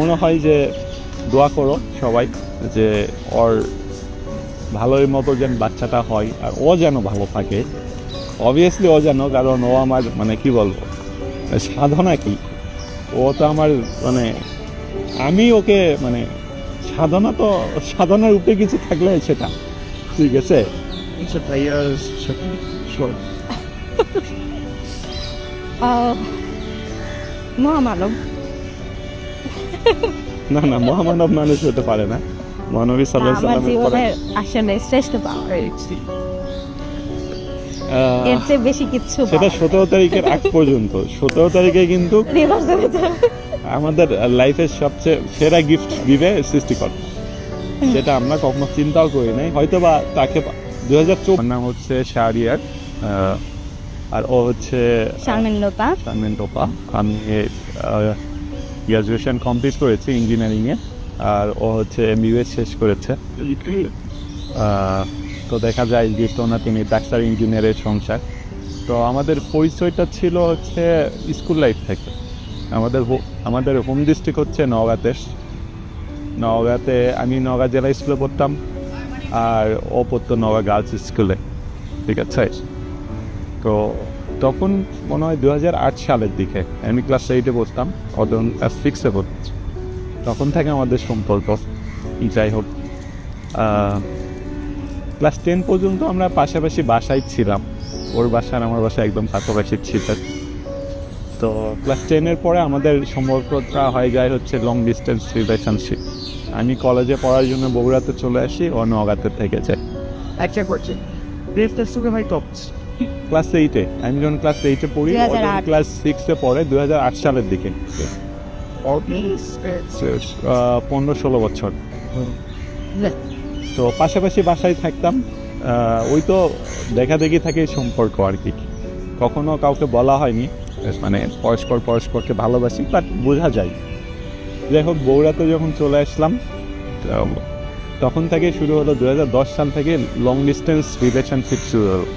মনে হয় যে দোয়া করো সবাই যে ওর ভালোই মতো যেন বাচ্চাটা হয় আর ও যেন ভালো থাকে। অবভিয়াসলি ও যেন, কারণ ও আমার মানে কি বলবো সাধনা কি, ও তো আমার মানে আমি ওকে মানে সাধনার উপরে কিছু থাকলে সেটা ঠিক আছে। মহামানব। না না, মহামানব মানুষ হতে পারে না। মহানবী সাল্লাল্লাহু আলাইহি আমার ওয়াসাল্লামের পরে জীবনের আসলে শ্রেষ্ঠ পাওয়া এর চেয়ে বেশি কিছু সেটা 17 তারিখের আগ পর্যন্ত। 17 তারিখে কিন্তু আমাদের লাইফের সবচেয়ে সেরা গিফট দিবে সৃষ্টিকর্তা, যেটা আমরা কখনো চিন্তাও করি নাই। হয়তো বা তাকে 2024 নাম হচ্ছে শাহরিয়ার, আর ও হচ্ছে শারমিন টোপা। আমি গ্রাজুয়েশন কমপ্লিট করেছি ইঞ্জিনিয়ারিংয়ে, আর ও হচ্ছে MBA শেষ করেছে। তো দেখা যায় যে তিনি ডাক্তার ইঞ্জিনিয়ারের সংসার। তো আমাদের পরিচয়টা ছিল হচ্ছে স্কুল লাইফ থেকে। আমাদের হোম ডিস্ট্রিক্ট হচ্ছে নওগাঁতে আমি নওগাঁ জেলা স্কুলে পড়তাম, আর ও পড়তো নওগাঁ গার্লস স্কুলে, ঠিক আছে। তো তখন মনে হয় 2008 সালের দিকে আমি ক্লাস 8-এ পড়তাম, ও তখন ক্লাস 6-এ পড়তাম। তখন থেকে আমাদের সম্পর্ক। যাই হোক, ক্লাস 10 পর্যন্ত আমরা পাশাপাশি বাসায় ছিলাম, ওর বাসা আর আমার বাসা একদম পাশাপাশি ছিল। তো ক্লাস 10-এর পরে আমাদের সম্পর্কটা হয়ে যায় হচ্ছে লং ডিস্টেন্স রিলেশনশিপ। আমি কলেজে পড়ার জন্য বগুড়াতে চলে আসি, ও নওগাঁতে থেকে যায়। ক্লাস 8-এ আমি যখন ক্লাস 8-এ পড়ি, ক্লাস 6-এ পড়ে 2008 সালের দিকে, 15-16 বছর। তো পাশাপাশি বাসায় থাকতাম। ওই তো দেখা দেখি থাকে সম্পর্ক আর কি, কখনো কাউকে বলা হয়নি, মানে পরস্পরকে ভালোবাসি, বাট বোঝা যায়। যাই হোক, বগুড়াতে যখন চলে আসলাম তখন থেকে শুরু হলো 2010 সাল থেকে লং ডিস্টেন্স রিলেশনশিপ শুরু হলো।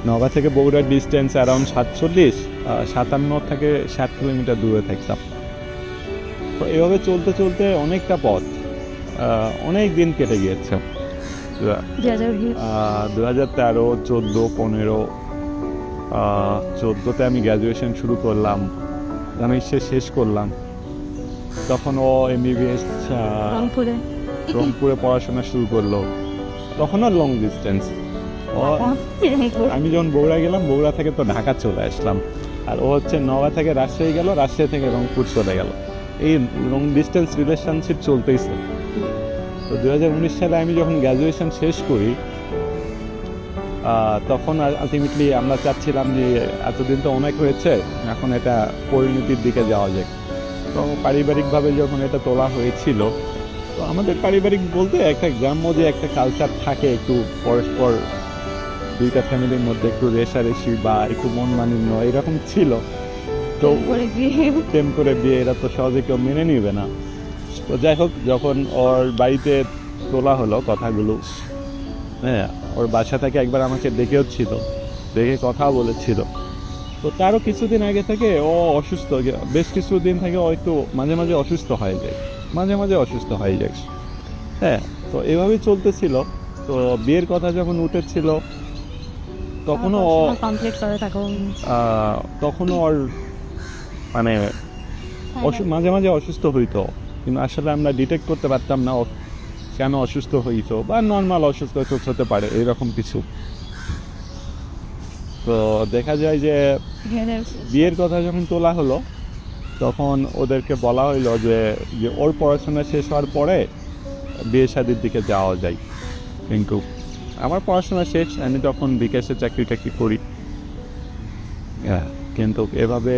নওগাঁ থেকে বগুড়ার ডিস্টেন্স অ্যারাউন্ড 57 থেকে 60 কিলোমিটার দূরে থাকতাম। তো এভাবে চলতে চলতে অনেকটা পথ, অনেক দিন কেটে গিয়েছে। 2013, 14, 15, 14-তে আমি গ্র্যাজুয়েশন শুরু করলাম, আমি শেষ করলাম। তখন ও MBBS রংপুরে পড়াশোনা শুরু করলো, তখনও লং ডিস্টেন্স। আমি যখন বগুড়া গেলাম, বগুড়া থেকে তো ঢাকা চলে আসলাম, আর ও হচ্ছে নওগাঁ থেকে রাজশাহী গেল, রাজশাহী থেকে রংপুর চলে গেল। এই লং ডিস্টেন্স রিলেশনশিপ চলতেইছে। তো 2019 সালে আমি যখন গ্র্যাজুয়েশন শেষ করি, তখন আলটিমেটলি আমরা চাচ্ছিলাম যে এতদিন তো অনেক হয়েছে, এখন এটা পরিণতির দিকে যাওয়া যায়। তো পারিবারিকভাবে যখন এটা তোলা হয়েছিল, তো আমাদের পারিবারিক বলতে একটা গ্রাম্য যে একটা কালচার থাকে, একটু পরস্পর দুইটা ফ্যামিলির মধ্যে একটু রেশারেশি বা একটু মন মানিন্য এরকম ছিল। তো প্রেম করে বিয়ে, এরা তো সহজে কেউ মেনে নিবে না। তো যাই হোক, যখন ওর বাড়িতে তোলা হলো কথাগুলো, হ্যাঁ, ওর বাসা থেকে একবার আমাকে দেখে কথা বলেছিল। তো তারও কিছুদিন আগে থেকে ও অসুস্থ, বেশ কিছুদিন থেকে ও একটু মাঝে মাঝে অসুস্থ হয়ে যায়। হ্যাঁ, তো এভাবেই চলতেছিল। তো বিয়ের কথা যখন উঠেছিল, তখনও ওর মানে মাঝে মাঝে অসুস্থ হইতো, কিন্তু আসলে আমরা ডিটেক্ট করতে পারতাম না ও কেন অসুস্থ হইতো, বা নর্মাল অসুস্থ হতে পারে এরকম কিছু। তো দেখা যায় যে বিয়ের কথা যখন তোলা হলো, তখন ওদেরকে বলা হইলো যে ওর পড়াশোনা শেষ হওয়ার পরে বিয়ে শাদীর দিকে যাওয়া যায়। কিন্তু আমার পড়াশোনা শেষ, আমি তখন বিকাশে চাকরি করি। কিন্তু এভাবে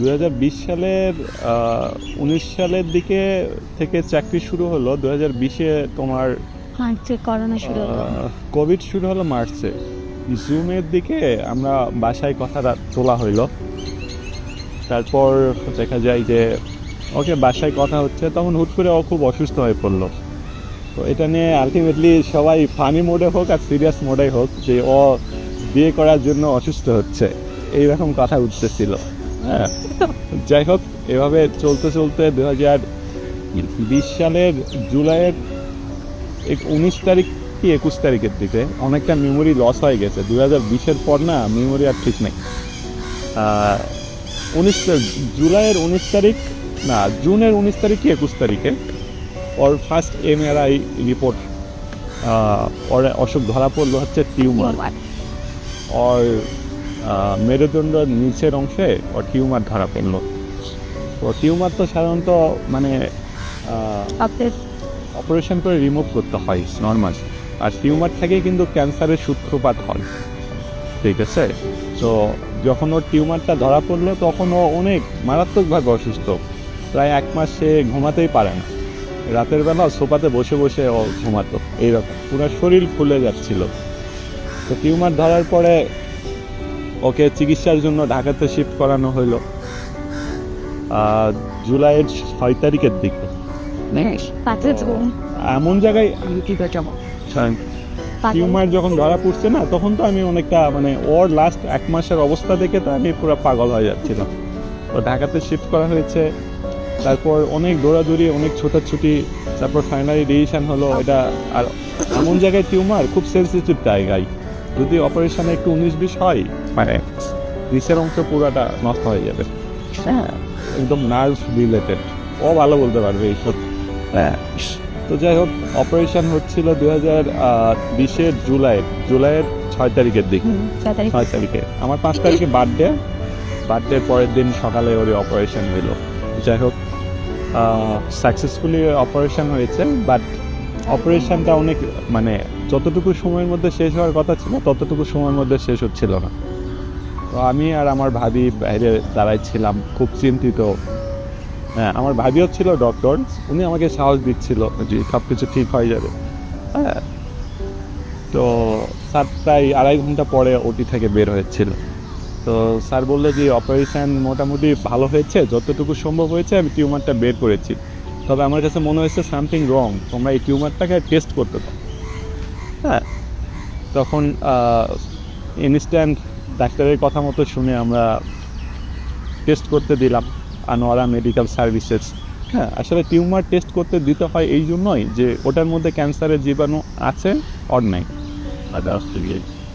2020 সালের 19 সালের দিকে থেকে চাকরি শুরু হলো। 2020-এ তোমার কোভিড শুরু হলো মার্চে। জুনের দিকে আমরা বাসায় কথাটা তোলা হইলো। তারপর দেখা যায় যে ওকে বাসায় কথা হচ্ছে, তখন হুট করে ও খুব অসুস্থ হয়ে পড়লো। তো এটা নিয়ে আলটিমেটলি সবাই ফানি মোডে হোক আর সিরিয়াস মোডে হোক, যে ও বিয়ে করার জন্য অসুস্থ হচ্ছে, এইরকম কথা উঠতেছিল। হ্যাঁ, যাই হোক এভাবে চলতে চলতে 2020 সালের জুলাইয়ের 19 তারিখ কি 21 তারিখের দিকে অনেকটা মেমোরি লস হয়ে গেছে। 2020-এর পর না মেমোরি আর ঠিক নেই। জুলাইয়ের 19 তারিখ না, জুনের 19 তারিখ কি 21 তারিখে ওর ফার্স্ট MRI রিপোর্ট, ওর অসুখ ধরা পড়লো হচ্ছে টিউমার। ওর মেরুদণ্ডের নিচের অংশে ওর টিউমার ধরা পড়লো। তো টিউমার তো সাধারণত মানে অপারেশন করে রিমুভ করতে হয় নর্মাল, আর টিউমার থেকে কিন্তু ক্যান্সারের সূত্রপাত হয়, ঠিক আছে। তো যখন ওর টিউমারটা ধরা পড়লো তখন ও অনেক মারাত্মকভাবে অসুস্থ, প্রায় 1 মাস সে ঘুমাতেই পারে না। রাতের বেলা সোফাতে বসে বসে ও ঘুমাতো, এইরকম পুরো শরীর ফুলে যাচ্ছিল। তো টিউমার ধরার পরে ওকে চিকিৎসার জন্য ঢাকাতে শিফট করানো হলো জুলাইয়ের 6 তারিখের দিকে। এমন জায়গায় টিউমার যখন ধরা পড়ছে না, তখন তো আমি অনেকটা মানে ওর লাস্ট 1 মাসের অবস্থা দেখে তো আমি পুরো পাগল হয়ে যাচ্ছিলাম। তো ঢাকাতে শিফট করা হয়েছে, তারপর অনেক দৌড়াদৌড়ি, অনেক ছোটাছুটি, তারপর ফাইনালি ডিসিশন হলো এটা। আর এমন জায়গায় টিউমার খুব সেন্সিটিভ জায়গায়, যদি অপারেশনে একটু 19-20 হয় মানে নিচের অংশ পুরোটা নষ্ট হয়ে যাবে। হ্যাঁ, একদম নার্ভ রিলেটেড, ও ভালো বলতে পারবে এইসব। হ্যাঁ, তো যাই হোক অপারেশন হচ্ছিল 2020-এর জুলাইয়ের 6 তারিখের দিকে। 6 তারিখে আমার 5 তারিখে বার্থডের পরের দিন সকালে ওর অপারেশন হইলো। যাই হোক সাকসেসফুলি অপারেশন হয়েছে, বাট অপারেশনটা অনেক মানে যতটুকু সময়ের মধ্যে শেষ হওয়ার কথা ছিল ততটুকু সময়ের মধ্যে শেষ হচ্ছিল না। তো আমি আর আমার ভাবি বাইরে দাঁড়াইছিলাম খুব চিন্তিত। হ্যাঁ, আমার ভাবিও ছিল ডক্টর, উনি আমাকে সাহস দিচ্ছিল যে সব কিছু ঠিক হয়ে যাবে। হ্যাঁ, তো স্যার প্রায় 2.5 ঘন্টা পরে ওটি থেকে বের হয়েছিল। তো স্যার বললো যে অপারেশন মোটামুটি ভালো হয়েছে, যতটুকু সম্ভব হয়েছে আমি টিউমারটা বের করেছি, তবে আমার কাছে মনে হয়েছে সামথিং রং, তোমরা এই টিউমারটাকে টেস্ট করতে দাও। হ্যাঁ, তখন ইনস্ট্যান্ট ডাক্তারের কথা মতো শুনে আমরা টেস্ট করতে দিলাম আনোয়ারা মেডিকেল সার্ভিসেস। হ্যাঁ, আসলে টিউমার টেস্ট করতে দিতে হয় এই জন্যই যে ওটার মধ্যে ক্যান্সারের জীবাণু আছে অর নাই।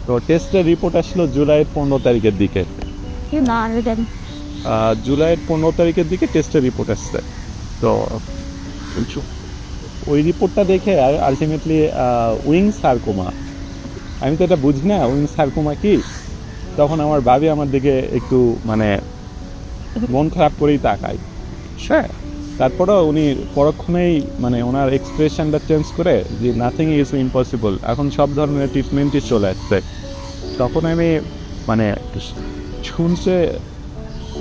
তো টেস্টের রিপোর্ট আসলো জুলাইয়ের 15 তারিখের দিকে। জুলাইয়ের 15 তারিখের দিকে টেস্টের রিপোর্ট আসছে। তো ওই রিপোর্টটা দেখে আলটিমেটলি উইং সার্কোমা, আমি তো এটা বুঝি না উইং সার্কোমা কি। তখন আমার ভাবি আমার দিকে একটু মানে মন খারাপ করেই তাকায়। হ্যাঁ, তারপরেও উনি পরক্ষণেই মানে ওনার এক্সপ্রেশনটা চেঞ্জ করে যে নাথিং ইজ ইম্পসিবল, এখন সব ধরনের ট্রিটমেন্টই চলে আসছে। তখন আমি মানে শুনছে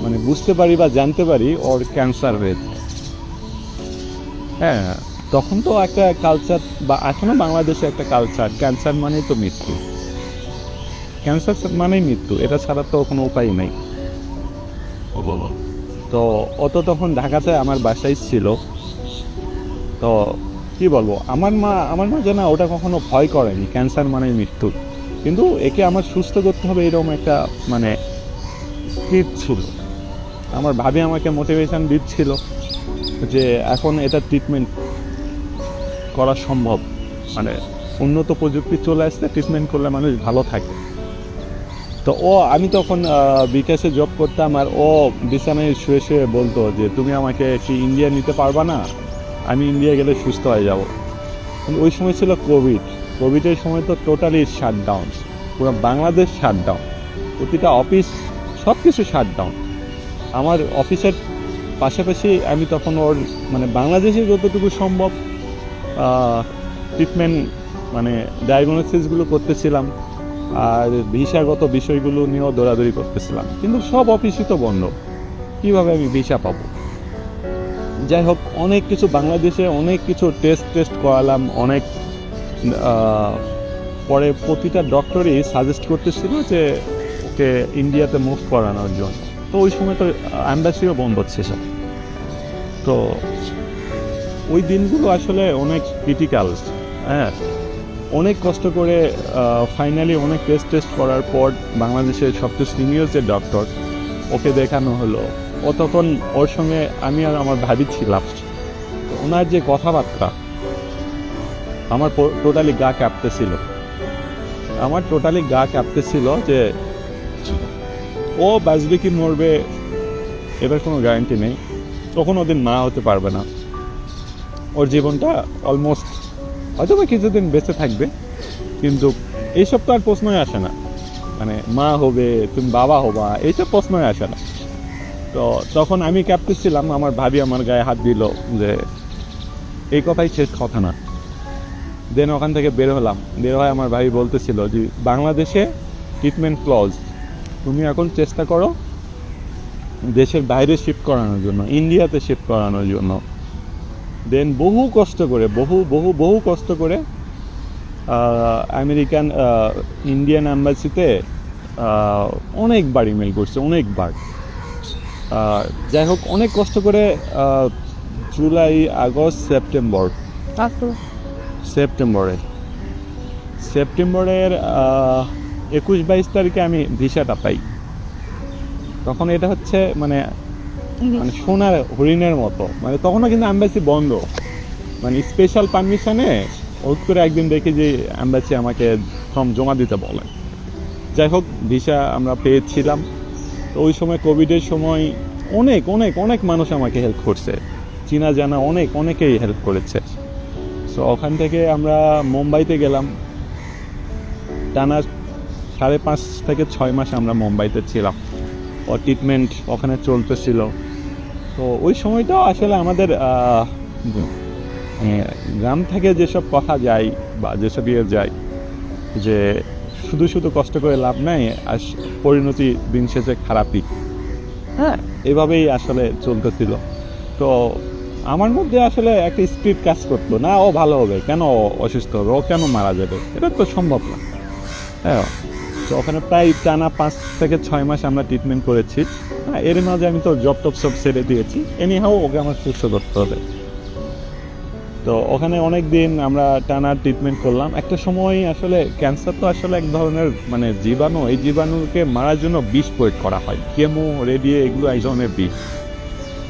মানে বুঝতে পারি বা জানতে পারি ওর ক্যান্সার হয়েছে। হ্যাঁ, তখন তো একটা কালচার বা এখনো বাংলাদেশে একটা কালচার, ক্যান্সার মানেই তো মৃত্যু, ক্যান্সার মানেই মৃত্যু, এটা ছাড়া তো কোনো উপায় নেই। তো ও তো তখন ঢাকাতে আমার বাসায় ছিল। তো কি বলবো, আমার মা যেন ওটা কখনো ভয় করেনি, ক্যান্সার মানে মৃত্যু, কিন্তু একে আমার সুস্থ করতে হবে এরকম একটা মানে স্থির ছিল। আমার ভাবি আমাকে মোটিভেশন দিচ্ছিল যে এখন এটা ট্রিটমেন্ট করা সম্ভব, মানে উন্নত প্রযুক্তি চলে আসছে, ট্রিটমেন্ট করলে মানুষ ভালো থাকে। তো আমি তখন বিকাশে জব করতাম, আর ও বিছানায় শুয়ে শুয়ে বলতো যে তুমি আমাকে কি ইন্ডিয়া নিতে পারবা না, আমি ইন্ডিয়া গেলে সুস্থ হয়ে যাব। কিন্তু ওই সময় ছিল কোভিডের সময় তো টোটালি শাটডাউন, পুরো বাংলাদেশ শাটডাউন, প্রতিটা অফিস সব কিছু শাটডাউন। আমার অফিসের পাশাপাশি আমি তখন ওর মানে বাংলাদেশে যতটুকু সম্ভব ট্রিটমেন্ট মানে ডায়াগনোসিসগুলো করতেছিলাম, আর ভিসাগত বিষয়গুলো নিয়েও দৌড়াদৌড়ি করতেছিলাম, কিন্তু সব অফিসই তো বন্ধ, কীভাবে আমি ভিসা পাবো। যাই হোক অনেক কিছু বাংলাদেশে অনেক কিছু টেস্ট করালাম, অনেক পরে প্রতিটা ডক্টরই সাজেস্ট করতেছিল যে ওকে ইন্ডিয়াতে মুভ করানোর জন্য। তো ওই সময় তো অ্যাম্বাসিও বন্ধ ছিল। তো ওই দিনগুলো আসলে অনেক ক্রিটিক্যাল। হ্যাঁ, অনেক কষ্ট করে ফাইনালি অনেক টেস্ট করার পর বাংলাদেশের সবচেয়ে সিনিয়র যে ডক্টর ওকে দেখানো হলো। ও তখন ওর সঙ্গে আমি আর আমার ভাবি ছিলাম। তো ওনার যে কথাবার্তা আমার টোটালি গা কাঁপতেছিল। যে ও বাঁচবে কি মরবে এটার কোনো গ্যারান্টি নেই। তখন ওদিন মা হতে পারবে না। ওর জীবনটা অলমোস্ট হয়তো বা কিছুদিন বেঁচে থাকবে, কিন্তু এইসব তো আর প্রশ্নই আসে না। মানে মা হবে, তুমি বাবা হবা, এইসব প্রশ্নই আসে না। তো তখন আমি কাঁপতেছিলাম, আমার ভাবি আমার গায়ে হাত দিল যে এই কথাই শেষ কথা না। দেন ওখান থেকে বের হয়ে আমার ভাই বলতেছিল যে বাংলাদেশে ট্রিটমেন্ট ক্লজ, তুমি এখন চেষ্টা করো দেশের বাইরে শিফট করানোর জন্য, ইন্ডিয়াতে শিফট করানোর জন্য। দেন বহু কষ্ট করে আমেরিকান ইন্ডিয়ান অ্যাম্বাসিতে অনেকবার ইমেল করছে, অনেকবার। যাই হোক, অনেক কষ্ট করে জুলাই, আগস্ট, সেপ্টেম্বরের 21-22 তারিখে আমি ভিসাটা পাই। তখন এটা হচ্ছে মানে সোনার হরিণের মতো। মানে তখনও কিন্তু অ্যাম্বাসি বন্ধ, মানে স্পেশাল পারমিশনে হুট করে একদিন দেখি যে অ্যাম্বাসি আমাকে ফর্ম জমা দিতে বলে। যাই হোক, ভিসা আমরা পেয়েছিলাম। তো ওই সময় কোভিডের সময় অনেক মানুষ আমাকে হেল্প করছে, চিনা জানা অনেকেই হেল্প করেছে। সো ওখান থেকে আমরা মুম্বাইতে গেলাম। টানা 5.5 থেকে 6 মাস আমরা মুম্বাইতে ছিলাম। ও ট্রিটমেন্ট ওখানে চলতেছিল। তো ওই সময়টাও আসলে আমাদের গ্রাম থেকে যেসব কথা যায় বা যেসব যায় যে শুধু কষ্ট করে লাভ নাই, আর পরিণতি দিন শেষে খারাপই। হ্যাঁ, এভাবেই আসলে চলতেছিল। তো আমার মধ্যে আসলে একটা স্পিরিট কাজ করতো না, ও ভালো হবে কেন, অসুস্থ হবে, ও কেন মারা যাবে, এটা তো সম্ভব না। হ্যাঁ, তো ওখানে প্রায় টানা 5 থেকে 6 মাস আমরা ট্রিটমেন্ট করেছি। হ্যাঁ, এর মাঝে আমি তো জব টপ সব ছেড়ে দিয়েছি। এনিহাও ওকে আমার সুস্থ করতে হবে। তো ওখানে অনেক দিন আমরা টানা ট্রিটমেন্ট করলাম। একটা সময় আসলে ক্যান্সার তো আসলে এক ধরনের মানে জীবাণু, এই জীবাণুকে মারার জন্য বিষ প্রয়োগ করা হয়। কেমো, রেডিয়ে, এগুলো এই ধরনের বিষ।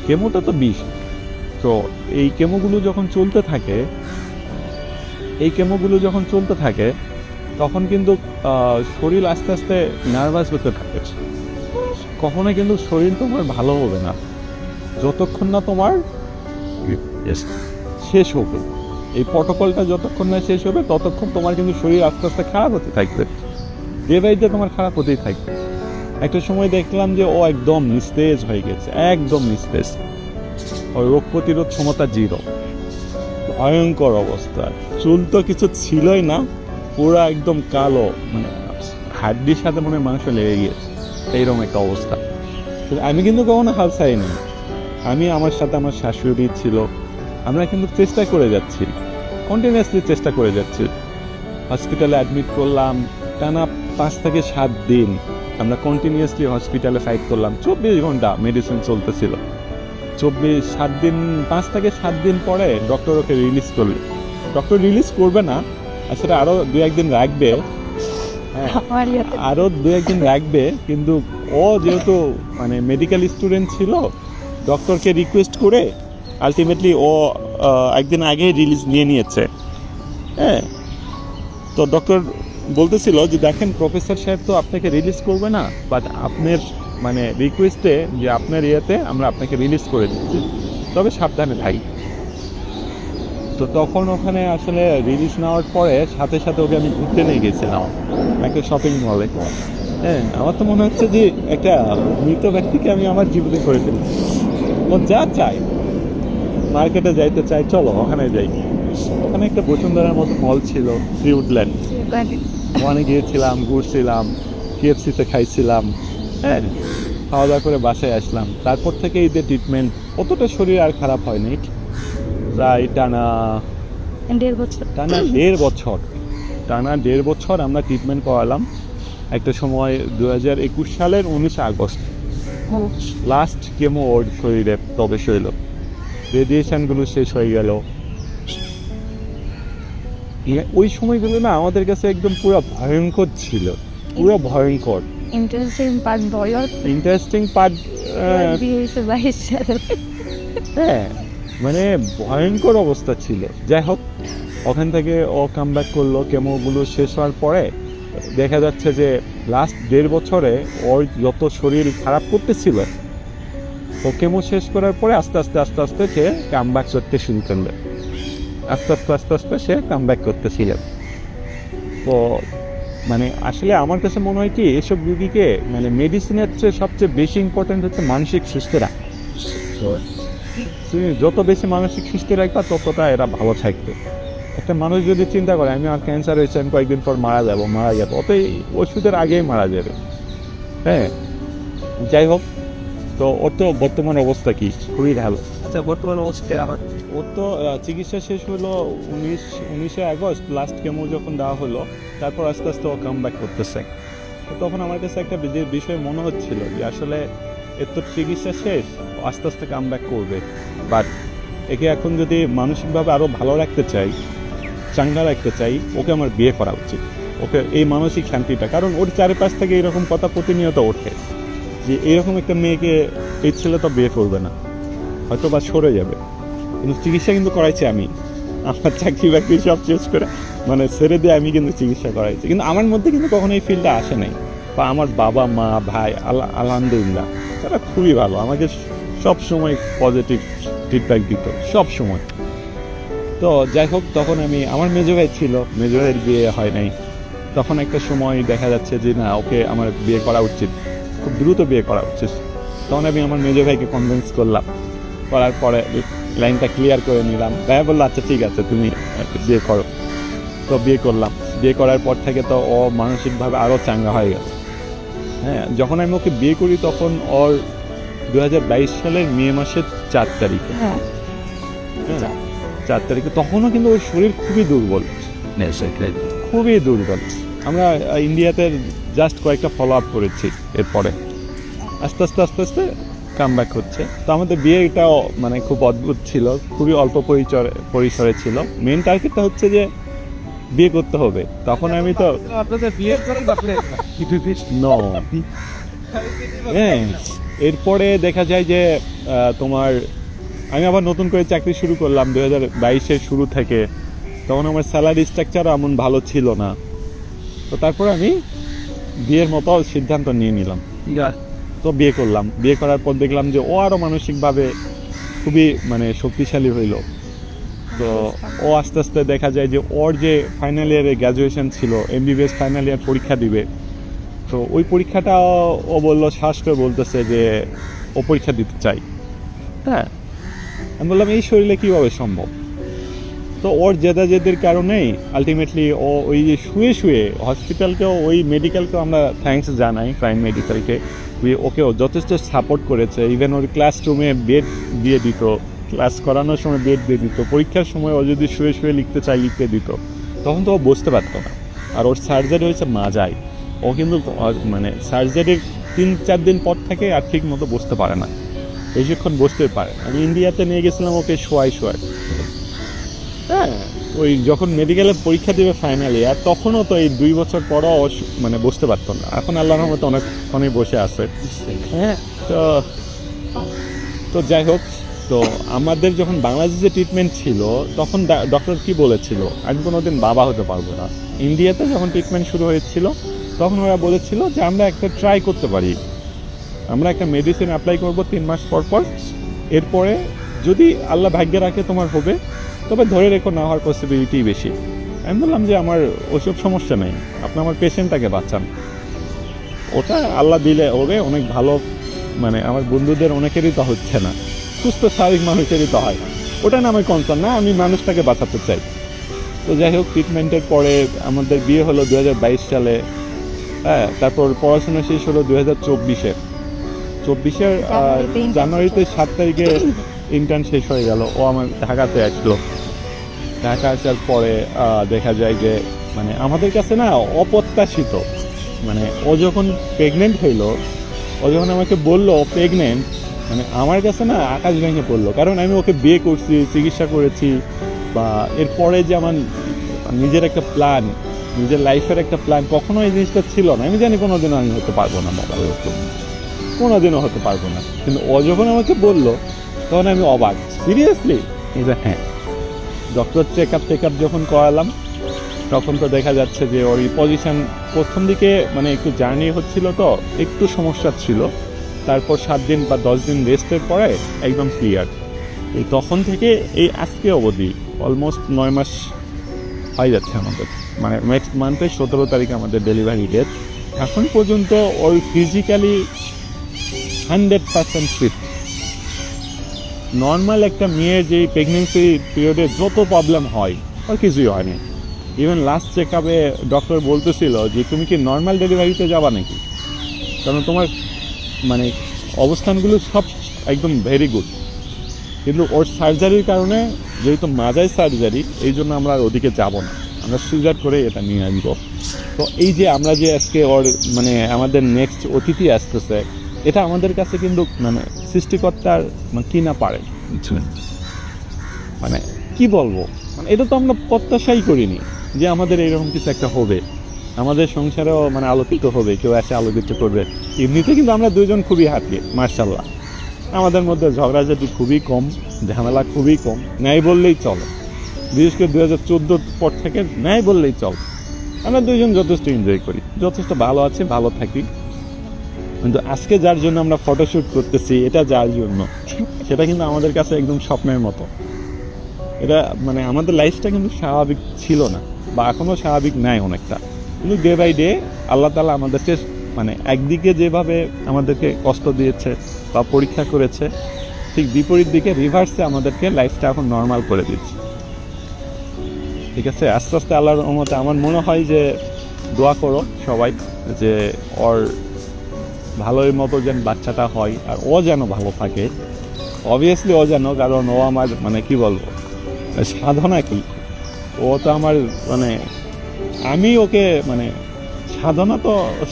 কেমোটা তো বিষ। তো এই কেমোগুলো যখন চলতে থাকে তখন কিন্তু শরীর আস্তে আস্তে নার্ভাস হতে থাকে। কখনোই কিন্তু শরীর তোমার ভালো হবে না যতক্ষণ না তোমার শেষ হবে। এই প্রটোকলটা যতক্ষণ না শেষ হবে ততক্ষণ তোমার কিন্তু শরীর আস্তে আস্তে খারাপ হতে থাকবে, ডে বাই ডে তোমার খারাপ হতেই থাকবে। একটা সময় দেখলাম যে ও একদম নিস্তেজ হয়ে গেছে, একদম নিস্তেজ। ওই রোগ প্রতিরোধ ক্ষমতা 0, ভয়ঙ্কর অবস্থা। চুল তো কিছু ছিলই না, পুরো একদম কালো, মানে হাড্ডির সাথে মনে মাংস লেগে গিয়েছে, এইরকম একটা অবস্থা। আমি কিন্তু কখনো হাল ছাড়িনি। আমি, আমার সাথে আমার শাশুড়ি ছিল, আমরা কিন্তু চেষ্টা করে যাচ্ছি, কন্টিনিউয়াসলি চেষ্টা করে যাচ্ছি। হসপিটালে অ্যাডমিট করলাম, টানা 5 থেকে 7 দিন আমরা কন্টিনিউয়াসলি হসপিটালে ফাইট করলাম। 24 ঘন্টা মেডিসিন চলতেছিল। 7 দিন, 5 থেকে 7 দিন পরে ডক্টর ওকে রিলিজ করবে। ডক্টর রিলিজ করবে না, আসলে আরও 2-1 দিন রাখবে। হ্যাঁ, আরও 2-1 দিন রাখবে, কিন্তু ও যেহেতু মানে মেডিকেল স্টুডেন্ট ছিল, ডক্টরকে রিকোয়েস্ট করে আলটিমেটলি ও একদিন আগে রিলিজ নিয়েছে। হ্যাঁ, তো ডক্টর বলতেছিল যে দেখেন প্রফেসর সাহেব তো আপনাকে রিলিজ করবে না, বাট আপনার মানে রিকোয়েস্টে যে আপনার ইয়েতে আমরা আপনাকে রিলিজ করে দিচ্ছি, তবে সাবধানে থাকি। তো তখন ওখানে আসলে রিলিজ নেওয়ার পরে সাথে সাথে ওকে আমি ঘুরতে নিয়ে গেছিলাম একটা শপিং মলে। হ্যাঁ, আমার তো মনে হচ্ছে যে একটা মৃত ব্যক্তিকে আমি আমার জীবনে করে ফেলি। ও যা চাই, মার্কেটে যাইতে চাই, চলো ওখানে যাই। ওখানে একটা বসুন্ধরার মতো মল ছিল, ফ্রিউডল্যান্ড। ওখানে গিয়েছিলাম, ঘুরছিলাম, KFC-তে খাইছিলাম। হ্যাঁ, খাওয়া দাওয়া করে বাসায় আসলাম। তারপর থেকে ঈদের ট্রিটমেন্ট, অতটা শরীর আর খারাপ হয়নি। প্রায় টানা 1.5 বছর আমরা ট্রিটমেন্ট করালাম। একটা সময় 2021 সালের 19 আগস্ট লাস্ট কেমো ওর শরীরে প্রবেশ হইল, রেডিয়েশনগুলো শেষ হয়ে গেল। ওই সময়গুলো না আমাদের কাছে একদম পুরো ভয়ঙ্কর ছিল, পুরো ভয়ঙ্কর। ইন্টারেস্টিং পার্ট বলো। ইন্টারেস্টিং পার্ট বিয়ে হয়েছে 22 সালে। হ্যাঁ, মানে ভয়ঙ্কর অবস্থা ছিল। যাই হোক, ওখান থেকে ও কাম ব্যাক করলো। কেমোগুলো শেষ হওয়ার পরে দেখা যাচ্ছে যে লাস্ট 1.5 বছরে ওর যত শরীর খারাপ করতেছিল, ও কেমো শেষ করার পরে আস্তে আস্তে সে কাম ব্যাক করতে শুরু করলো। আস্তে আস্তে সে কাম ব্যাক করতেছিল। তো মানে আসলে আমার কাছে মনে হয় কি, এসব রুগীকে মানে মেডিসিনের চেয়ে সবচেয়ে বেশি ইম্পর্টেন্ট হচ্ছে মানসিক সুস্থ রাখা। তুমি যত বেশি মানসিক সুস্থ রাখবা ততটা এরা ভালো থাকবে। একটা মানুষ যদি চিন্তা করে আমি আর ক্যান্সার হয়েছে, আমি কয়েকদিন পর মারা যাবো, অতই ওষুধের আগেই মারা যাবে। হ্যাঁ, যাই হোক, তো ওর তো বর্তমান অবস্থা কি? খুবই ভালো। আচ্ছা, বর্তমান অবস্থা আমার ওর তো চিকিৎসা শেষ হলো 19 আগস্ট, লাস্ট কেমো যখন দেওয়া হলো, তারপর আস্তে আস্তে ও কাম ব্যাক করতেছে। তো তখন আমার কাছে একটা বিষয় মনে হচ্ছিল যে আসলে এর তো চিকিৎসা শেষ, আস্তে আস্তে কাম ব্যাক করবে, বাট একে এখন যদি মানসিকভাবে আরও ভালো রাখতে চাই, চাঙ্গা রাখতে চাই, ওকে আমার বিয়ে করা উচিত। ওকে এই মানসিক শান্তিটা, কারণ ওর চারিপাশ থেকে এরকম কথা প্রতিনিয়ত ওঠে যে এরকম একটা মেয়েকে এই ছেলে তো বিয়ে করবে না, হয়তো বা সরে যাবে। কিন্তু চিকিৎসা কিন্তু করাইছি আমি, আমার চাকরি বাকরি সব শেষ করে মানে ছেড়ে দিয়ে আমি কিন্তু চিকিৎসা করাইছি। কিন্তু আমার মধ্যে কিন্তু কখনো এই ফিল্ডটা আসে নাই। বা আমার বাবা মা ভাই আলহামদুলিল্লাহ তারা খুবই ভালো, আমাকে সব সময় পজিটিভ ফিডব্যাক দিত সব সময়। তো যাই হোক, তখন আমার মেজো ভাই ছিল, মেজো ভাইয়ের বিয়ে হয় নাই। তখন একটা সময় দেখা যাচ্ছে যে না, ওকে আমার বিয়ে করা উচিত, খুব দ্রুত বিয়ে করা উচিত। তখন আমি আমার মেজো ভাইকে কনভিন্স করলাম, করার পরে লাইনটা ক্লিয়ার করে নিলাম। ভাই বললো আচ্ছা ঠিক আছে, তুমি বিয়ে করো। তো বিয়ে করলাম। বিয়ে করার পর থেকে তো ও মানসিকভাবে আরও চাঙ্গা হয়ে গেল। হ্যাঁ, যখন আমি ওকে বিয়ে করি তখন ওর 2022 সালের মে মাসের 4 তারিখে, হ্যাঁ, 4 তারিখে, তখনও কিন্তু ওর শরীর খুবই দুর্বল, খুবই দুর্বল। আমরা ইন্ডিয়াতে জাস্ট কয়েকটা ফলো আপ করেছি, এরপরে আস্তে আস্তে কাম ব্যাক হচ্ছে। তো আমাদের বিয়েটাও মানে খুব অদ্ভুত ছিল, খুবই অল্প পরিসরে ছিল। মেন টার্গেটটা হচ্ছে যে বিয়ে করতে হবে। তখন আমি তো আপনাদের বিয়ে করেন আপনি হ্যাঁ, এরপরে দেখা যায় যে তোমার আমি আবার নতুন করে চাকরি শুরু করলাম 2022-এর শুরু থেকে। তখন আমার স্যালারি স্ট্রাকচার এমন ভালো ছিল না। তো তারপরে আমি বিয়ের মতো সিদ্ধান্ত নিয়ে নিলাম। তো বিয়ে করলাম। বিয়ে করার পর দেখলাম যে ও আরও মানসিকভাবে খুবই মানে শক্তিশালী হইল। তো ও আস্তে আস্তে দেখা যায় যে ওর যে ফাইনাল ইয়ারে গ্র্যাজুয়েশন ছিল, MBBS ফাইনাল ইয়ার পরীক্ষা দিবে। তো ওই পরীক্ষাটা ও বললো, শ্বাস করে বলতেছে যে ও পরীক্ষা দিতে চাই। হ্যাঁ, আমি বললাম এই শরীরে কীভাবে সম্ভব? তো ওর জেদাজেদের কারণেই আলটিমেটলি ও ওই যে শুয়ে হসপিটালকেও, ওই মেডিকেলকেও আমরা থ্যাঙ্কস জানাই, প্রাইম মেডিকেলকে। ওকেও যথেষ্ট সাপোর্ট করেছে। ইভেন ওর ক্লাসরুমে বেড দিয়ে দিত, ক্লাস করানোর সময় বেড দিয়ে দিত, পরীক্ষার সময় ও যদি শুয়ে লিখতে চাই লিখতে দিত। তখন তো ও বুঝতে পারতো না। আর ওর সার্জারি হয়েছে মাজায়। ও কিন্তু মানে সার্জারির 3-4 দিন পর থেকে আর ঠিক মতো বসতে পারে না, বেশিক্ষণ বসতে পারে। আমি ইন্ডিয়াতে নিয়ে গেছিলাম ওকে শোয়াই। হ্যাঁ, ওই যখন মেডিকেলে পরীক্ষা দেবে ফাইনাল ইয়ার, তখনও তো এই 2 বছর পরও মানে বসতে পারতো না। এখন আল্লাহর রহমতে অনেকক্ষণই বসে আছে। হ্যাঁ, তো যাই হোক, তো আমাদের যখন বাংলাদেশে ট্রিটমেন্ট ছিল তখন ডক্টর কি বলেছিল, আমি কোনোদিন বাবা হতে পারবো না। ইন্ডিয়াতে যখন ট্রিটমেন্ট শুরু হয়েছিল তখন ওরা বলেছিল যে আমরা একটা ট্রাই করতে পারি, আমরা একটা মেডিসিন অ্যাপ্লাই করবো 3 মাস পর। এরপরে যদি আল্লাহ ভাগ্যে রাখে তোমার হবে, তবে ধরে রেখো না হওয়ার পসিবিলিটি বেশি। আমি বললাম যে আমার ওসব সমস্যা নেই, আপনি আমার পেশেন্টটাকে বাঁচান। ওটা আল্লাহ দিলে হবে, অনেক ভালো। মানে আমার বন্ধুদের অনেকেরই তো হচ্ছে না, সুস্থ স্বাভাবিক মানুষেরই তো হয়। ওটা না আমার কনসার্ন না, আমি মানুষটাকে বাঁচাতে চাই। তো যাই হোক, ট্রিটমেন্টের পরে আমাদের বিয়ে হলো 2022 সালে। হ্যাঁ, তারপর পড়াশোনা শেষ হলো 2024-এর জানুয়ারিতে 7 তারিখে ইন্টার্ন শেষ হয়ে গেল। ও আমার ঢাকাতে আসলো। ঢাকা আসার পরে দেখা যায় যে মানে আমাদের কাছে না অপ্রত্যাশিত, মানে ও যখন প্রেগনেন্ট হইলো, ও যখন আমাকে বললো ও প্রেগনেন্ট, মানে আমার কাছে না আকাশ ভেঙে পড়লো। কারণ আমি ওকে বিয়ে করছি, চিকিৎসা করেছি, বা এরপরে যে আমার নিজের একটা প্ল্যান, নিজের লাইফের একটা প্ল্যান, কখনো এই জিনিসটা ছিল না। আমি জানি কোনোদিনও আমি হতে পারবো না মোবাইল, কোনোদিনও হতে পারবো না। কিন্তু ও যখন আমাকে বললো তখন আমি অবাক, সিরিয়াসলি? হ্যাঁ। ডক্টর চেক আপ যখন করালাম তখন তো দেখা যাচ্ছে যে ওর পজিশন প্রথম দিকে মানে একটু জার্নি হচ্ছিল, তো একটু সমস্যা ছিল। তারপর 7 দিন বা 10 দিন রেস্টের পরে একদম ক্লিয়ার। এই তখন থেকে এই আজকে অবধি অলমোস্ট 9 মাস হয়ে যাচ্ছে আমাদের, মানে নেক্সট মান্থে 17 তারিখে আমাদের ডেলিভারি ডেট। এখন পর্যন্ত ওর ফিজিক্যালি 100% ফিট। নর্মাল একটা মেয়ের যে প্রেগনেন্সি পিরিয়ডে যত প্রবলেম হয় ওর কিছুই হয়নি। ইভেন লাস্ট চেক আপে ডক্টর বলতেছিল যে তুমি কি নর্মাল ডেলিভারিতে যাবা নাকি, কারণ তোমার মানে অবস্থানগুলো সব একদম ভেরি গুড। কিন্তু ওর সার্জারির কারণে, যেহেতু মাজায় সার্জারি, এই জন্য আমরা আর ওদিকে যাব না, আমরা সিজার করে এটা নিয়ে আসবো। তো এই যে আমরা যে আজকে ওর মানে আমাদের নেক্সট অতিথি আসতেছে, এটা আমাদের কাছে কিন্তু মানে সৃষ্টিকর্তার মানে কি না পারে, বুঝছেন? মানে কি বলবো, মানে এটা তো আমরা প্রত্যাশাই করিনি যে আমাদের এরকম কিছু একটা হবে, আমাদের সংসারেও মানে আলোকিত হবে, কেউ এসে আলোকিত করবে। এমনিতে কিন্তু আমরা দুইজন খুবই হ্যাপি, মার্শাল্লাহ। আমাদের মধ্যে ঝগড়াঝাটি খুবই কম, ঝামেলা খুবই কম, ন্যায় বললেই চলে। বিশেষ করে 2014 পর থেকে ন্যায় বললেই চলে। আমরা দুইজন যথেষ্ট এনজয় করি, যথেষ্ট ভালো আছে, ভালো থাকি। কিন্তু আজকে যার জন্য আমরা ফটোশ্যুট করতেছি, এটা যার জন্য, সেটা কিন্তু আমাদের কাছে একদম স্বপ্নের মতো। এটা মানে আমাদের লাইফটা কিন্তু স্বাভাবিক ছিল না, বা এখনও স্বাভাবিক নাই অনেকটা। কিন্তু ডে বাই ডে আল্লাহ তাআলা আমাদেরকে মানে একদিকে যেভাবে আমাদেরকে কষ্ট দিয়েছে বা পরীক্ষা করেছে, ঠিক বিপরীত দিকে রিভার্সে আমাদেরকে লাইফটা এখন নর্মাল করে দিচ্ছে। ঠিক আছে, আস্তে আস্তে আল্লাহর রহমতে আমার মনে হয় যে দোয়া করো সবাই যে ওর ভালোর মতো যেন বাচ্চাটা হয়, আর ও যেন ভালো থাকে। অবভিয়াসলি ও যেন, কারণ ও আমার মানে কি বলবো, সাধনা কি, ও তো আমার মানে আমি ওকে মানে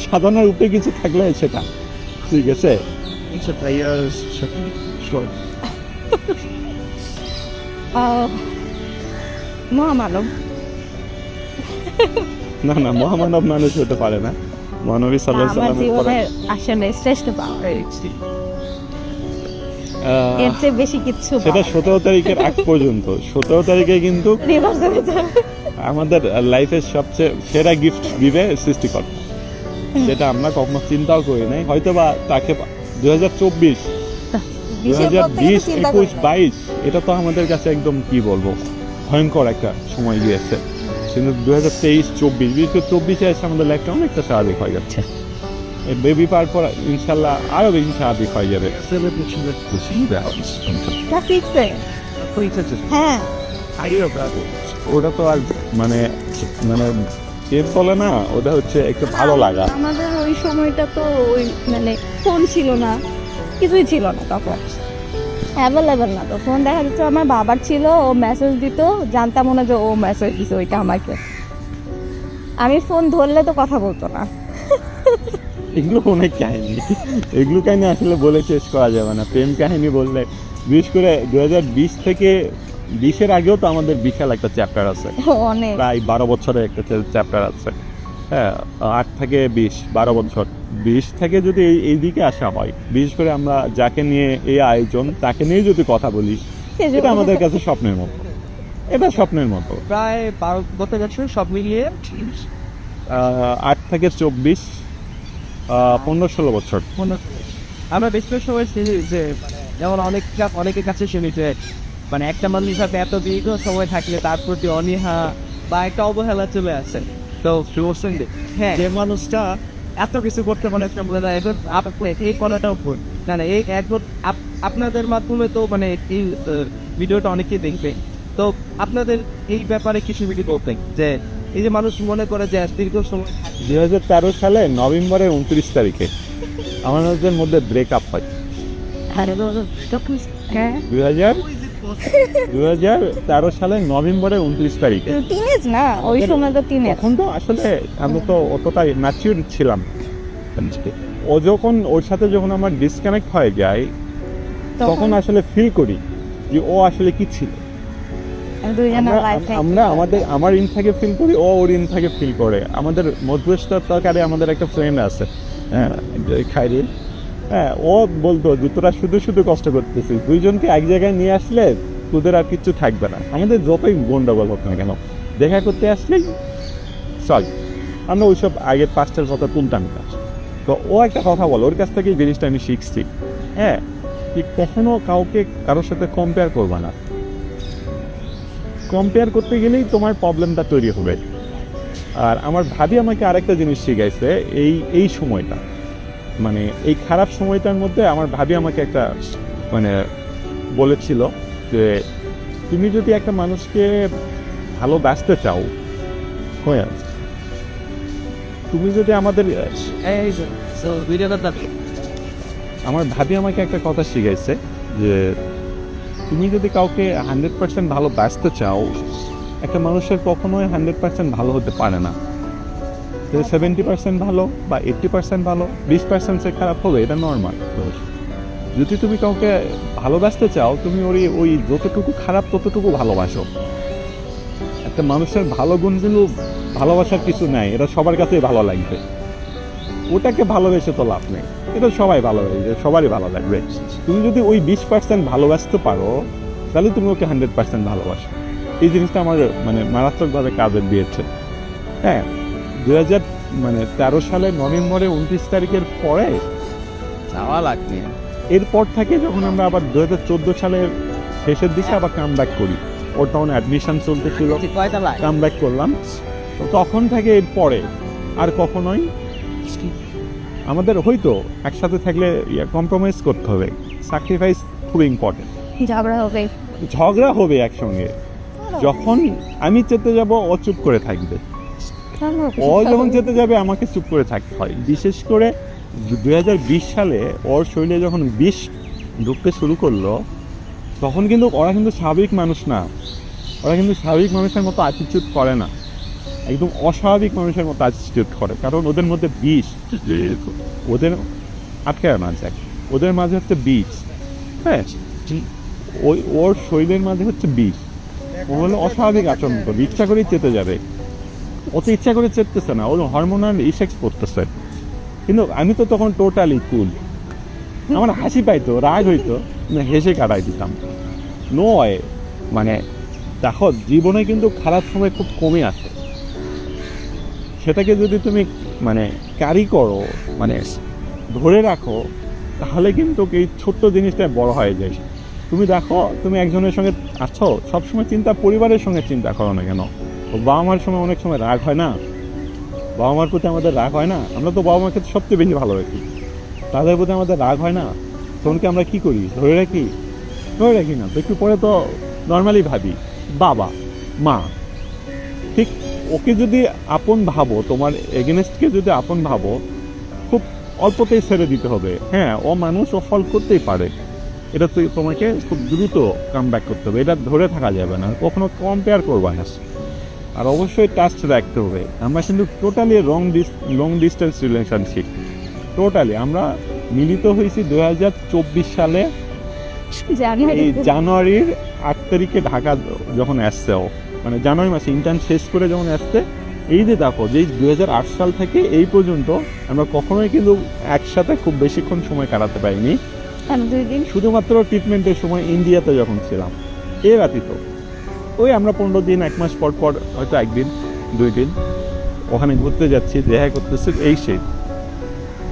সাধনার উপরে কিছু থাকলে সেটা ঠিক আছে। মহামানব। না না, মহামানব মানুষ হতে পারে না, মহানবী সাল্লাল্লাহু আলাইহি আমার ওয়াসাল্লামের পরে জীবনের আসলে শ্রেষ্ঠ পাওয়া, এর চেয়ে বেশি কিছু সেটা 17 তারিখের আগ পর্যন্ত। 17 তারিখে কিন্তু রিভার্স হয়ে যাবে। আমাদের লাইফের সবচেয়ে সেরা গিফট দিবে সৃষ্টিকর্তা, যেটা আমরা কখনো চিন্তাও করি নাই। হয়তো বা তাকে 2024, 2020, 21, 22 এটা তো আমাদের কাছে একদম কি বলবো ভয়ঙ্কর একটা সময় গিয়েছে। কিন্তু 2023, 24, বিশেষ করে 24-এ এসে আমাদের লাইফটা অনেকটা স্বাভাবিক হয়ে যাচ্ছে। এই বেবি পাওয়ার পর ইনশাল্লাহ আরো বেশি স্বাভাবিক হয়ে যাবে। হ্যাঁ, ওটা তো আর মানে মানে কে বলে না, ওটা হচ্ছে একটু ভালো লাগা। আমাদের ওই সময়টা তো ওই মানে ফোন ছিল না, কিছুই ছিল না তখন, অ্যাভেলেবেল না। তো ফোন দেখা যাচ্ছে আমার বাবার ছিল, ও মেসেজ দিত, জানতাম মনে যে ও মেসেজ দিছে ওইটা আমাকে। আমি ফোন ধরলে তো কথা বলতো না। এগুলো অনেক কাহিনী, এগুলো কাহিনী আসলে বলে শেষ করা যাবে না। প্রেম কাহিনী বললে, বিশেষ করে 2020 থেকে 20-এর আগেও তো আমাদের বিশাল একটা চ্যাপ্টার আছে, অনেক, প্রায় 12 বছরের একটা চ্যাপ্টার আছে। হ্যাঁ, 8 থেকে 20, 12 বছর। 20 থেকে যদি এইদিকে আসা হয়, বিশেষ করে আমরা যাকে নিয়ে এই আয়োজন, তাকে নিয়ে যদি কথা বলি, এটা আমাদের কাছে স্বপ্নের মতো, এটা স্বপ্নের মতো। প্রায় 12 বছর যাচ্ছে সব মিলিয়ে। 8 থেকে 24, 15-16 বছর। আমরা বেশ বেশ সময় যে যেমন অনেকের কাছে শুনি যে মানে একটা মানুষ হিসাবে এত দীর্ঘ সময় থাকলে তার প্রতি অনীহা বা একটা অবহেলা চলে আসে। তো হ্যাঁ, যে মানুষটা এত কিছু করতে মানে একটা বলে না, এখন এই কলাটাও ভুল না, না এই একবার আপনাদের মাধ্যমে তো মানে এই ভিডিওটা অনেকেই দেখবে। তো আপনাদের এই ব্যাপারে কিছু ভিডিও করতেন যে এই যে মানুষ মনে করে যে দীর্ঘ সময় 2013 সালে নভেম্বরের 29 তারিখে আমাদের মধ্যে ব্রেকআপ হয়। হ্যাঁ, 2013 সালে নভেম্বরের 29 তারিখে। টিনেজ না ওই সময়, তো টিনেজ। তখন তো আসলে আমি তো অতটা ম্যাচিউর ছিলাম। ও যখন ওর সাথে যখন আমার ডিসকানেক্ট হয়ে যায়, তখন আসলে ফিল করি যে ও আসলে কি ছিল। দুইজনের লাইফ আমার ইন থেকে ফিল করি, ও ওর ইন থেকে ফিল করে। আমাদের মধ্যস্থ তরকারি আমাদের একটা ফ্রেন্ড আছে, হ্যাঁ, খাইরি, হ্যাঁ, ও বলতো যে তোরা শুধু শুধু কষ্ট করতেছিস, দুইজনকে এক জায়গায় নিয়ে আসলে তোদের আর কিচ্ছু থাকবে না। আমাদের যতই গন্ডগোল হোক না কেন, দেখা করতে আসলেই চল, আমরা ওইসব আগের পাঁচটার কথা তুলতাম না। তো ও একটা কথা বলো, ওর কাছ থেকে এই জিনিসটা আমি শিখছি, হ্যাঁ, তুই কখনো কাউকে কারোর সাথে কম্পেয়ার করবা না। কম্পেয়ার করতে গেলেই তোমার প্রবলেমটা তৈরি হবে। আর আমার ভাবি আমাকে আরেকটা জিনিস শিখাইছে, এই সময়টা, মানে এই খারাপ সময়টার মধ্যে আমার ভাবি আমাকে একটা মানে বলেছিল যে তুমি যদি একটা মানুষকে ভালোবাসতে চাও, হ্যাঁ, তুমি যদি আমাদের এই সো ভিডিওটা আমার ভাবি আমাকে একটা কথা শিখাইছে যে তুমি যদি কাউকে 100% ভালোবাসতে চাও, একটা মানুষের কখনোই 100% ভালো হতে পারে না। 70% ভালো বা 80% ভালো, 20% সে খারাপ হবে, এটা নর্মাল। যদি তুমি কাউকে ভালোবাসতে চাও, তুমি ওই যতটুকু খারাপ ততটুকু ভালোবাসো। একটা মানুষের ভালো গুণগুলো ভালোবাসার কিছু নাই, এটা সবার কাছেই ভালো লাগবে। ওটাকে ভালোবেসে তো লাভ নেই, এটা সবাই ভালোবাসবে, সবারই ভালো লাগবে। তুমি যদি ওই 20% ভালোবাসতে পারো, তাহলে তুমি ওকে 100% ভালোবাসো। এই জিনিসটা আমার মানে মারাত্মকভাবে কাজে দিয়েছে। হ্যাঁ, 2013 সালের নভেম্বরের 29 তারিখের পরে যাওয়া লাগবে। এরপর থেকে যখন আমরা আবার 2014 সালের শেষের দিকে আবার কাম ব্যাক করি, ওর তখন অ্যাডমিশন চলতেছিল, কয়টা লাখ কাম ব্যাক করলাম, তো তখন থেকে এরপরে আর কখনোই আমাদের হয়তো একসাথে থাকলে কম্প্রোমাইজ করতে হবে, স্যাক্রিফাইস খুব ইম্পর্টেন্ট। ঝগড়া হবে একসঙ্গে, যখন আমি চেতে যাব ও চুপ করে থাকবে, ও যখন চেতে যাবে আমাকে চুপ করে থাকতে হয়। বিশেষ করে 2020 সালে ওর শরীরে যখন বিষ ঢুকতে শুরু করলো, তখন কিন্তু ওরা কিন্তু স্বাভাবিক মানুষ না, ওরা কিন্তু স্বাভাবিক মানুষের মতো অ্যাটিটিউড করে না, একদম অস্বাভাবিক মানুষের মতো অ্যাটিটিউড করে। কারণ ওদের মধ্যে বিষ, ওদের আটকে না যায়, ওদের মাঝে হচ্ছে বিষ, হ্যাঁ, ওর শরীরের মাঝে হচ্ছে বিষ। ও হলো অস্বাভাবিক আচরণ করবে, ইচ্ছা করেই চেতে যাবে। ও তো ইচ্ছা করে চেতেছে না, ওর হরমোনাল ইফেক্ট করতেছে। কিন্তু আমি তো তখন টোটালি কুল, আমার হাসি পাইতো, রাগ হইতো, হেসে কাটাই দিতাম। নয় মানে দেখো, জীবনে কিন্তু খারাপ সময় খুব কমে আসে, সেটাকে যদি তুমি মানে ক্যারি করো, মানে ধরে রাখো, তাহলে কিন্তু এই ছোট্ট জিনিসটা বড় হয়ে যায়। তুমি দেখো, তুমি একজনের সঙ্গে আছো, সবসময় চিন্তা পরিবারের সঙ্গে চিন্তা করো না কেন? বাবা মার সময় অনেক সময় রাগ হয় না, বাবা মার প্রতি আমাদের রাগ হয় না? আমরা তো বাবা মাকে সবচেয়ে বেশি ভালোবাসি, তাদের প্রতি আমাদের রাগ হয় না? তখনকে আমরা কি করি? ধরে রাখি না তো, একটু পরে তো নর্মালি ভাবি বাবা মা। ঠিক ওকে যদি আপন ভাবো, তোমার এগেনস্টকে যদি আপন ভাবো, খুব অল্পতেই ছেড়ে দিতে হবে। হ্যাঁ, ও মানুষ, ও ফল করতেই পারে, এটা তো তোমাকে খুব দ্রুত কাম ব্যাক করতে হবে, এটা ধরে থাকা যাবে না, কখনো কম্পেয়ার করবা না। আর অবশ্যই টাচ রাখতে হবে। আমরা কিন্তু totally long distance relationship, totally আমরা মিলিত হয়েছি 2024 সালে এই জানুয়ারির 8 তারিখে ঢাকা যখন আসছে, ও মানে জানুয়ারি মাসে ইন্টার্ন শেষ করে যখন আসছে। এই যে দেখো, যে 2008 সাল থেকে এই পর্যন্ত আমরা কখনোই কিন্তু একসাথে খুব বেশিক্ষণ সময় কাটাতে পারিনি, শুধুমাত্র ট্রিটমেন্টের সময় ইন্ডিয়াতে যখন ছিলাম। এর ব্যতীত ওই আমরা 15 দিন 1 মাস পর পর হয়তো 1 দিন 2 দিন ওখানে ঘুরতে যাচ্ছি, দেখা করতেছি, এই সেই।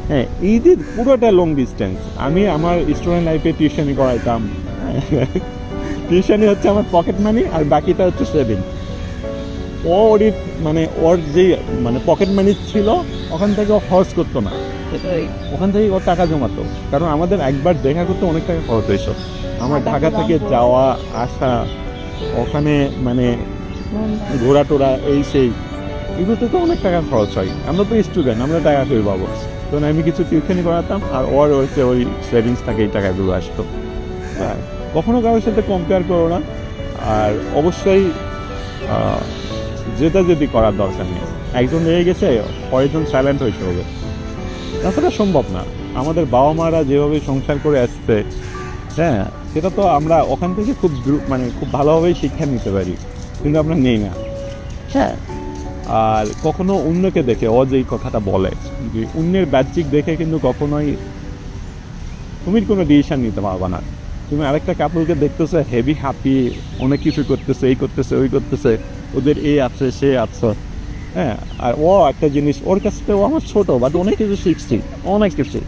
হ্যাঁ, এই যে পুরোটা লং ডিস্টেন্স। আমি আমার স্টুডেন্ট লাইফে টিউশনি করাইতাম, টিউশনি হচ্ছে আমার পকেট মানি, আর বাকিটা হচ্ছে সেভিং। ওর মানে ওর যে মানে পকেট মানি ছিল, ওখান থেকে ও খরচ করতো না, ওখান থেকে ওর টাকা জমাতো। কারণ আমাদের একবার দেখা করতে অনেক টাকা খরচ হয়েছে, আমার ঢাকা থেকে যাওয়া আসা, ওখানে মানে ঘোরা টোরা, এই সেই, এগুলোতে তো অনেক টাকা খরচ হয়। আমরা তো স্টুডেন্ট, আমরা টাকা পেয়ে পাবো। তখন আমি কিছু টিউশনি করাতাম, আর ওর হচ্ছে ওই সেভিংস থেকে এই টাকাগুলো আসতো। হ্যাঁ, কখনো কারোর সাথে কম্পেয়ার করো না। আর অবশ্যই যেটা যদি করার দরকার নেই, একজন রয়ে গেছে, কয়েকজন সাইলেন্ট হয়েছে হবে, তাছাড়া সম্ভব না। আমাদের বাবা মারা যেভাবে সংসার করে আসছে, হ্যাঁ, সেটা তো আমরা ওখান থেকে খুব মানে খুব ভালোভাবেই শিক্ষা নিতে পারি, কিন্তু আমরা নেই না। হ্যাঁ আর কখনো অন্যকে দেখে ও যেই কথাটা বলে যে অন্যের বাহ্যিক দেখে কিন্তু কখনোই তুমি কোনো ডিসিশন নিতে পারবে না। তুমি আরেকটা কাপলকে দেখতেছো হেভি হ্যাপি, অনেক কিছু করতেছে, এই করতেছে ওই করতেছে, ওদের এই আছে সে আছে, হ্যাঁ। আর ও একটা জিনিস, ওর কাছ থেকে ও আমার ছোটো, বাট অনেক কিছু শিখছি, অনেক কিছু।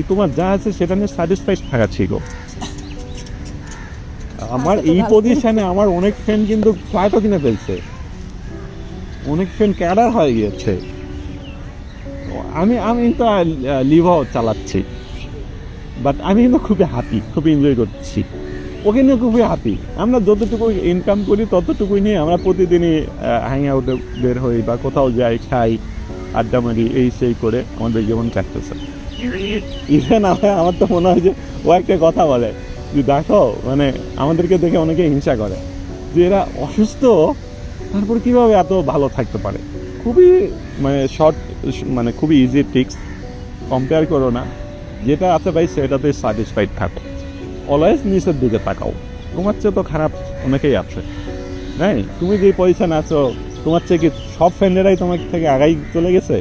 তোমার যা আছে সেটা নিয়ে স্যাটিসফাইড থাকা ছিল। আমার এই পজিশনে আমার অনেক ফ্রেন্ড কিন্তু ফ্ল্যাটও কিনে ফেলছে, অনেক ফ্রেন্ড ক্যাডার হয়ে গিয়েছে। আমি আমি তো লিভাও চালাচ্ছি, বাট আমি কিন্তু খুবই হ্যাপি, খুবই এনজয় করছি, ওকে নিয়ে খুবই হ্যাপি। আমরা যতটুকু ইনকাম করি ততটুকুই নিয়ে আমরা প্রতিদিনই হ্যাং আউটে বের হই বা কোথাও যাই, খাই, আড্ডা মারি, এই সেই করে আমাদের জীবন কাটতেছে। ইভেন আমার তো মনে হয় যে ও একটা কথা বলে যে দেখো, মানে আমাদেরকে দেখে অনেকে হিংসা করে যে এরা অসুস্থ তারপর কিভাবে এত ভালো থাকতে পারে। খুবই মানে শর্ট, মানে খুবই ইজি ট্রিক্স। কম্পেয়ার করো না, যেটা আছে ভাই সেটাতে স্যাটিসফাইড থাকো। অলওয়েজ নিচের দিকে তাকাও, তোমার চেয়ে তো খারাপ অনেকেই আছে, হ্যাঁ। তুমি যে পয়সা আছো, তোমার চেয়ে কি সব ফ্রেন্ডেরাই তোমার থেকে আগাই চলে গেছে?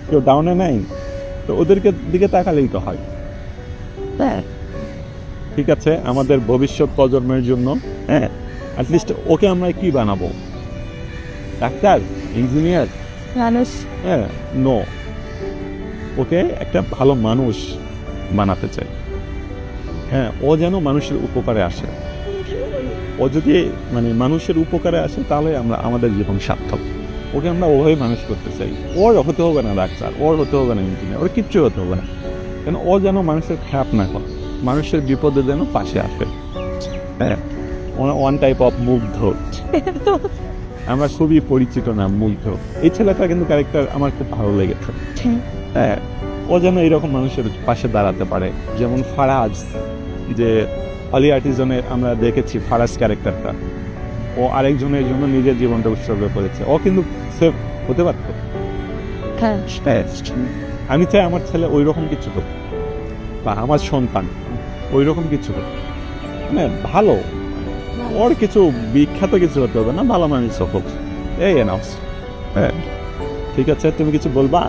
কেউ ডাউনে নাই? তো ওদেরকে দিকে তাকালেই তো হয়। হ্যাঁ ঠিক আছে, আমাদের ভবিষ্যৎ প্রজন্মের জন্য, হ্যাঁ, অ্যাটলিস্ট ওকে আমরা কি বানাবো? Doctor, engineer? মানুষ। হ্যাঁ, নো, ওকে একটা ভালো মানুষ বানাতে চাই। হ্যাঁ, ও যেন মানুষের উপকারে আসে। ও যদি মানে মানুষের উপকারে আসে তাহলে আমরা আমাদের জীবন সার্থক। ওকে আমরা ওভাবে মানুষ করতে চাই। ওর হতে হবে না ডাক্তার, ওর হতে হবে না ইঞ্জিনিয়ার, ওর কিচ্ছু হতে হবে না, কেন ও যেন মানুষের খারাপ না করে, মানুষের বিপদে যেন পাশে আসে। হ্যাঁ, ওয়ান টাইপ অফ মুগ্ধ, আমরা খুবই পরিচিত না মুগ্ধ। এই ছেলেটা কিন্তু ক্যারেক্টার আমার খুব ভালো লেগেছে। হ্যাঁ, ও যেন এরকম মানুষের পাশে দাঁড়াতে পারে। যেমন ফারাজ, যে অলি আর্টিজনের আমরা দেখেছি ফারাজ ক্যারেক্টারটা, ও আরেকজনের জন্য নিজের জীবনটা উৎসর্গ করেছে। ও কিন্তু সেফ হতে পারতো। হ্যাঁ আমি চাই আমার ছেলে ওই রকম কিছু হোক, বা আমার সন্তান ওই রকম কিছু হোক, মানে ভালো। ওর কিছু বিখ্যাত কিছু হতে হবে না, ভালো মানুষ হোক, এই এনাফ। হ্যাঁ, ঠিক আছে, তুমি কিছু বলবা?